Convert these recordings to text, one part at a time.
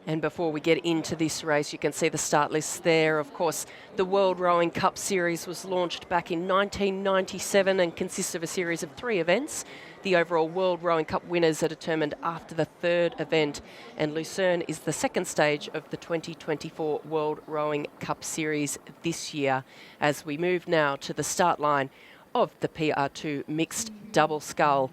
And before we get into this race, you can see the start list there. Of course, the World Rowing Cup Series was launched back in 1997 and consists of a series of 3 events. The overall World Rowing Cup winners are determined after the 3rd event, and Lucerne is the 2nd stage of the 2024 World Rowing Cup Series this year. As we move now to the start line of the PR2 Mixed double scull.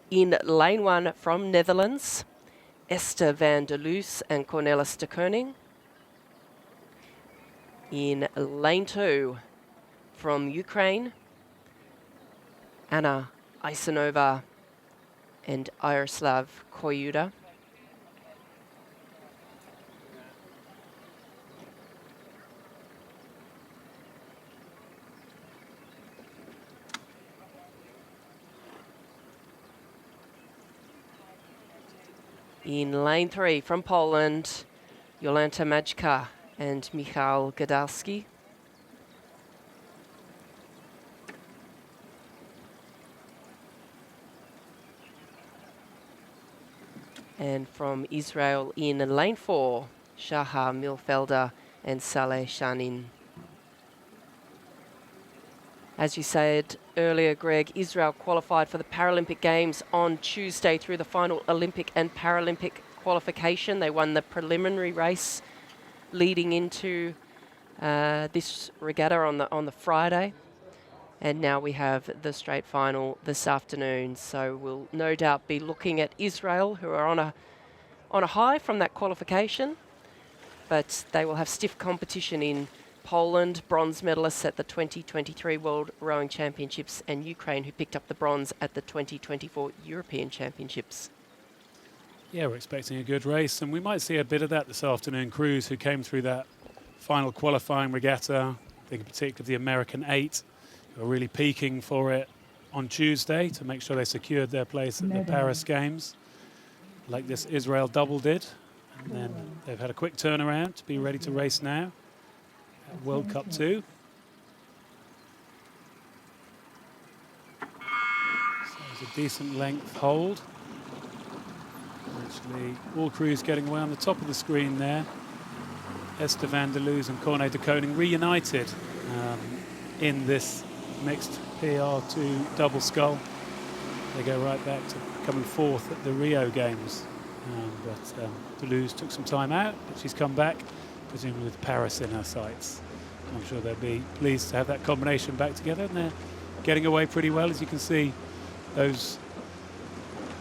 In lane 1 from Netherlands, Esther van der Loos and Cornelis de Koning. In lane 2 from Ukraine, Anna Isanova and Yaroslav Koyuda. In lane 3 from Poland, Jolanta Majka and Michał Gadalski. And from Israel in lane 4, Shahar Milfelder and Saleh Shanin. As you said earlier, Greg, Israel qualified for the Paralympic Games on Tuesday through the final Olympic and Paralympic qualification. They won the preliminary race leading into this regatta on the Friday. And now we have the straight final this afternoon. So we'll no doubt be looking at Israel, who are on a high from that qualification. But they will have stiff competition in Poland, bronze medalists at the 2023 World Rowing Championships, and Ukraine, who picked up the bronze at the 2024 European Championships. Yeah, we're expecting a good race, and we might see a bit of that this afternoon. Crews who came through that final qualifying regatta, I think in particular the American 8, who are really peaking for it on Tuesday to make sure they secured their place at the Paris Games, like this Israel double did. And then they've had a quick turnaround to be ready to race now. World Cup 2. So it's a decent length hold. Actually, all crews getting away on the top of the screen there. Esther van der Loos and Corne de Koning reunited in this mixed PR2 double scull. They go right back to coming 4th at the Rio Games. But de Loos took some time out, but she's come back, presumably with Paris in her sights. I'm sure they'll be pleased to have that combination back together, and they're getting away pretty well. As you can see, those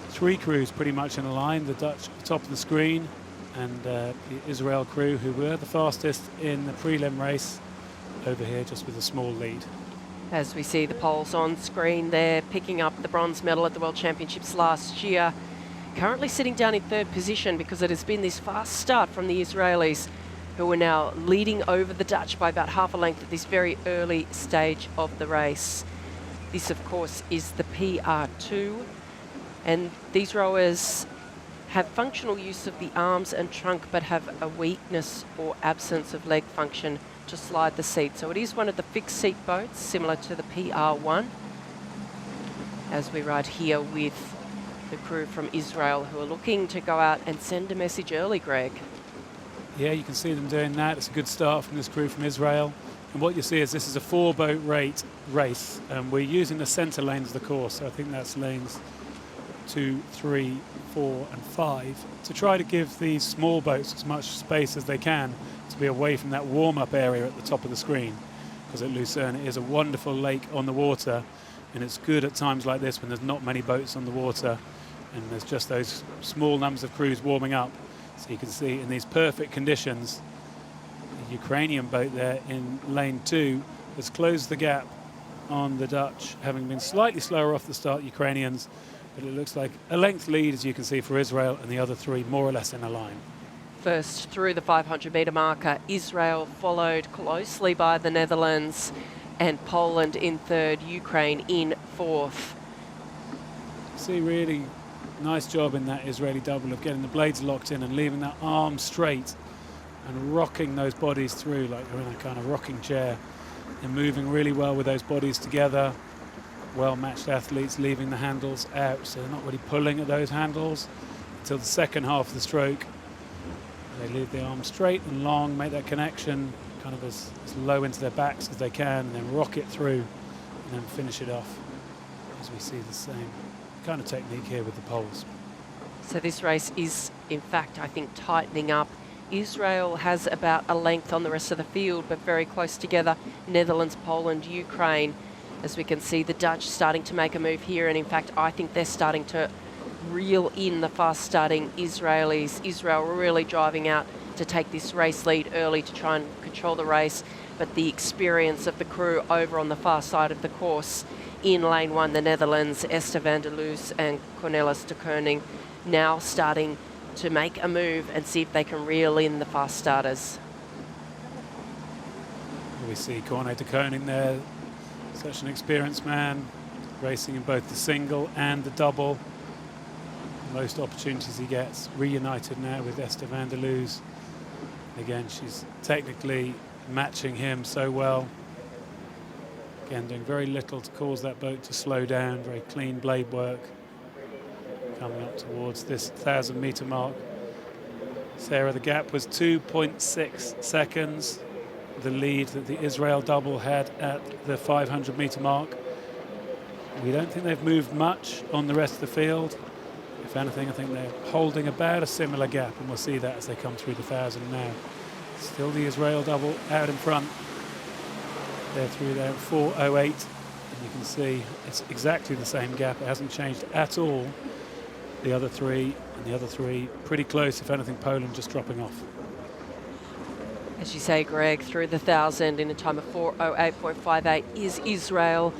3 crews pretty much in a line, the Dutch at the top of the screen and the Israel crew, who were the fastest in the prelim race, over here just with a small lead. As we see the Poles on screen there, picking up the bronze medal at the World Championships last year. Currently sitting down in 3rd position because it has been this fast start from the Israelis, who are now leading over the Dutch by about half a length at this very early stage of the race. This, of course, is the PR2, and these rowers have functional use of the arms and trunk but have a weakness or absence of leg function to slide the seat. So it is one of the fixed seat boats, similar to the PR1, as we ride here with the crew from Israel, who are looking to go out and send a message early, Greg. Yeah, you can see them doing that. It's a good start from this crew from Israel. And what you see is this is a 4-boat race. We're using the centre lanes of the course. So I think that's lanes 2, 3, 4 and 5 to try to give these small boats as much space as they can to be away from that warm-up area at the top of the screen. Because at Lucerne it is a wonderful lake on the water, and it's good at times like this when there's not many boats on the water and there's just those small numbers of crews warming up. So you can see in these perfect conditions, the Ukrainian boat there in lane 2 has closed the gap on the Dutch, having been slightly slower off the start, Ukrainians, but it looks like a length lead, as you can see, for Israel, and the other 3 more or less in a line. First through the 500-metre marker, Israel followed closely by the Netherlands, and Poland in 3rd, Ukraine in 4th. See, really nice job in that Israeli double of getting the blades locked in and leaving that arm straight and rocking those bodies through like they're in a kind of rocking chair, and moving really well with those bodies together. Well-matched athletes leaving the handles out, so they're not really pulling at those handles until the second half of the stroke. They leave the arms straight and long, make that connection kind of as low into their backs as they can, and then rock it through and then finish it off, as we see the same kind of technique here with the poles. So this race is, in fact, I think, tightening up. Israel has about a length on the rest of the field, but very close together. Netherlands, Poland, Ukraine. As we can see, the Dutch starting to make a move here, and in fact, I think they're starting to reel in the fast-starting Israelis. Israel really driving out to take this race lead early to try and control the race, but the experience of the crew over on the far side of the course in lane one, the Netherlands, Esther van der Loos and Cornelis de Koning, now starting to make a move and see if they can reel in the fast starters. We see Corne de Koning there, such an experienced man, racing in both the single and the double. Most opportunities he gets. Reunited now with Esther van der Loos. Again, she's technically matching him so well. Again, doing very little to cause that boat to slow down. Very clean blade work. Coming up towards this 1,000-meter mark. Sarah, the gap was 2.6 seconds. The lead that the Israel double had at the 500-meter mark. We don't think they've moved much on the rest of the field. If anything, I think they're holding about a similar gap, and we'll see that as they come through the 1,000 now. Still the Israel double out in front. They're through there at 4:08, and you can see it's exactly the same gap. It hasn't changed at all. The other three pretty close. If anything, Poland just dropping off. As you say, Greg, through the 1,000 in a time of 4:08.58 is Israel.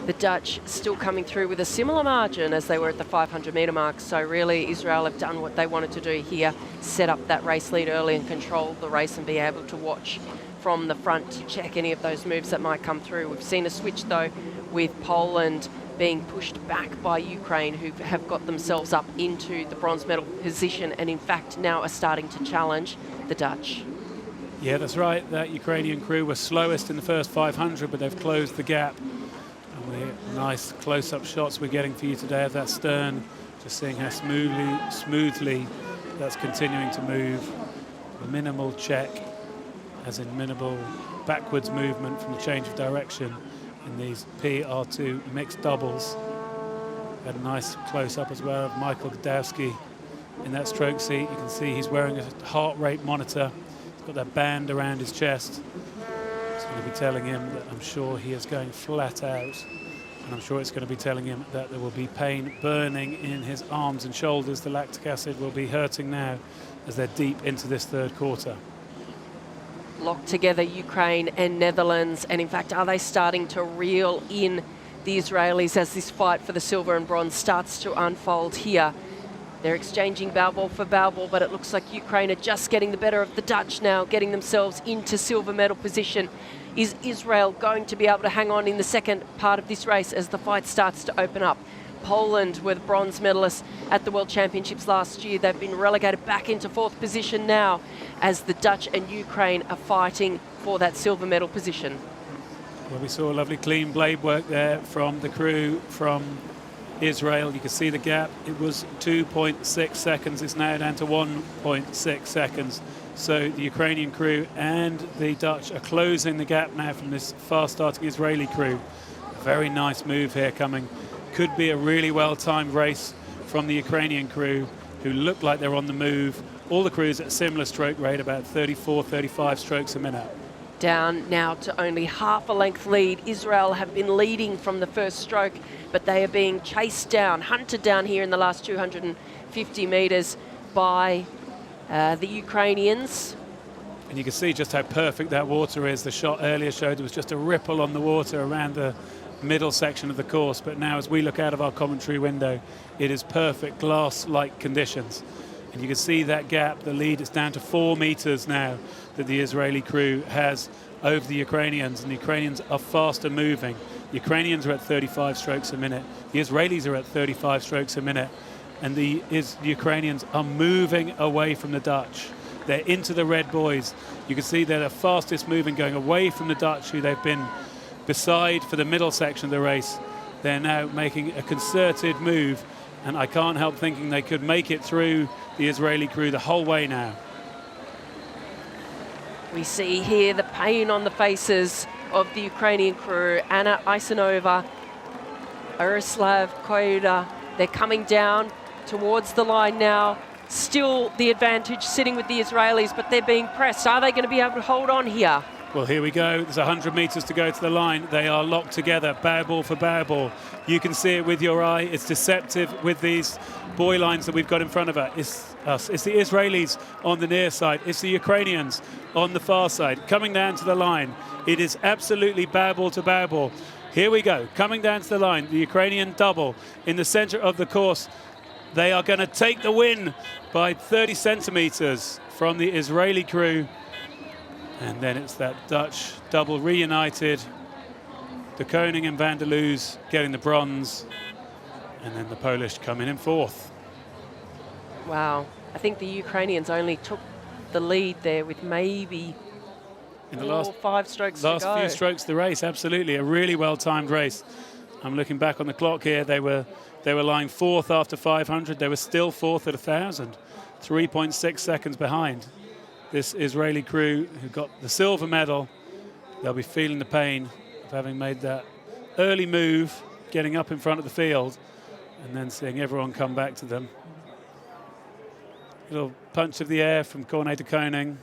The Dutch still coming through with a similar margin as they were at the 500-meter mark. So really, Israel have done what they wanted to do here, set up that race lead early and control the race and be able to watch from the front to check any of those moves that might come through. We've seen a switch, though, with Poland being pushed back by Ukraine, who have got themselves up into the bronze medal position and, in fact, now are starting to challenge the Dutch. Yeah, that's right. That Ukrainian crew were slowest in the first 500, but they've closed the gap. Nice close-up shots we're getting for you today of that stern, just seeing how smoothly that's continuing to move. Minimal check, as in minimal backwards movement from the change of direction in these PR2 mixed doubles. Had a nice close-up as well of Michael Godowski in that stroke seat. You can see he's wearing a heart rate monitor. He's got that band around his chest. It's going to be telling him that I'm sure he is going flat out. And I'm sure it's going to be telling him that there will be pain burning in his arms and shoulders. The lactic acid will be hurting now as they're deep into this third quarter. Locked together, Ukraine and Netherlands. And in fact, are they starting to reel in the Israelis as this fight for the silver and bronze starts to unfold here? They're exchanging bow ball for bow ball, but it looks like Ukraine are just getting the better of the Dutch now, getting themselves into silver medal position. Is Israel going to be able to hang on in the second part of this race as the fight starts to open up? Poland were the bronze medalists at the World Championships last year. They've been relegated back into fourth position now as the Dutch and Ukraine are fighting for that silver medal position. Well, we saw a lovely clean blade work there from the crew from Israel. You can see the gap. It was 2.6 seconds. It's now down to 1.6 seconds. So the Ukrainian crew and the Dutch are closing the gap now from this fast-starting Israeli crew. A very nice move here coming. Could be a really well-timed race from the Ukrainian crew, who look like they're on the move. All the crews at a similar stroke rate, about 34, 35 strokes a minute. Down now to only half a length lead. Israel have been leading from the first stroke, but they are being chased down, hunted down here in the last 250 metres by the Ukrainians. And you can see just how perfect that water is. The shot earlier showed there was just a ripple on the water around the middle section of the course, but now as we look out of our commentary window, it is perfect glass-like conditions. And you can see that gap, the lead is down to 4 meters now that the Israeli crew has over the Ukrainians, and the Ukrainians are faster moving. The Ukrainians are at 35 strokes a minute. The Israelis are at 35 strokes a minute. And the Ukrainians are moving away from the Dutch. They're into the red buoys. You can see they're the fastest moving, going away from the Dutch, who they've been beside for the middle section of the race. They're now making a concerted move, and I can't help thinking they could make it through the Israeli crew the whole way now. We see here the pain on the faces of the Ukrainian crew. Anna Isanova, Arislav Koida, they're coming down towards the line now. Still the advantage sitting with the Israelis, but they're being pressed. Are they going to be able to hold on here? Well, here we go. There's 100 metres to go to the line. They are locked together, bow ball for bow ball. You can see it with your eye. It's deceptive with these buoy lines that we've got in front of us. It's the Israelis on the near side. It's the Ukrainians on the far side. Coming down to the line. It is absolutely bow ball to bow ball. Here we go. Coming down to the line. The Ukrainian double in the centre of the course. They are going to take the win by 30 centimetres from the Israeli crew. And then it's that Dutch double reunited. De Koning and Van der Loos getting the bronze. And then the Polish coming in fourth. Wow. I think the Ukrainians only took the lead there with maybe in the last 5 strokes to go. Last few strokes of the race, absolutely. A really well-timed race. I'm looking back on the clock here. They were lying fourth after 500. They were still fourth at 1,000. 3.6 seconds behind this Israeli crew who got the silver medal. They'll be feeling the pain of having made that early move, getting up in front of the field, and then seeing everyone come back to them. Little punch of the air from Cornet de Koning.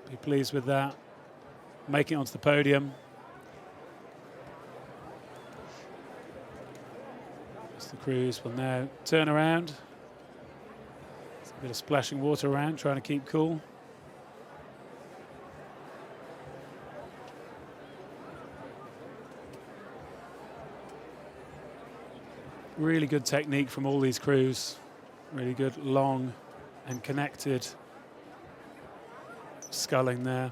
Be pleased with that. Making it onto the podium. The crews will now turn around. There's a bit of splashing water around, trying to keep cool. Really good technique from all these crews. Really good long and connected sculling there.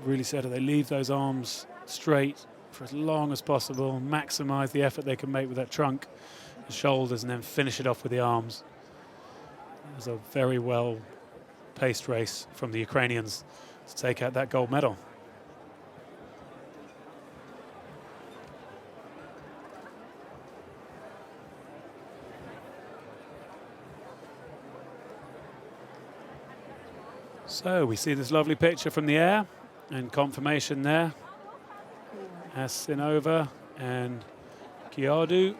Really said that they leave those arms straight for as long as possible, maximize the effort they can make with that trunk, the shoulders, and then finish it off with the arms. It was a very well-paced race from the Ukrainians to take out that gold medal. So we see this lovely picture from the air and confirmation there. Asinova and PR2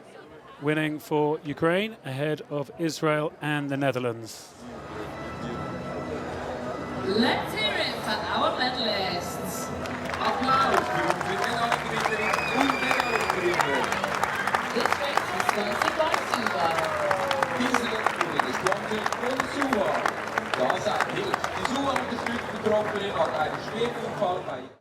winning for Ukraine ahead of Israel and the Netherlands. Let's hear it for our medalists. Applaus für unsere Medaillengewinnerin und Medaillengewinner. This race is sponsored by Suva. Diese wurde gesponsert von Suva. Da sagt Hild, die Suva unterstützt Betroffene nach einem Schwerunfall bei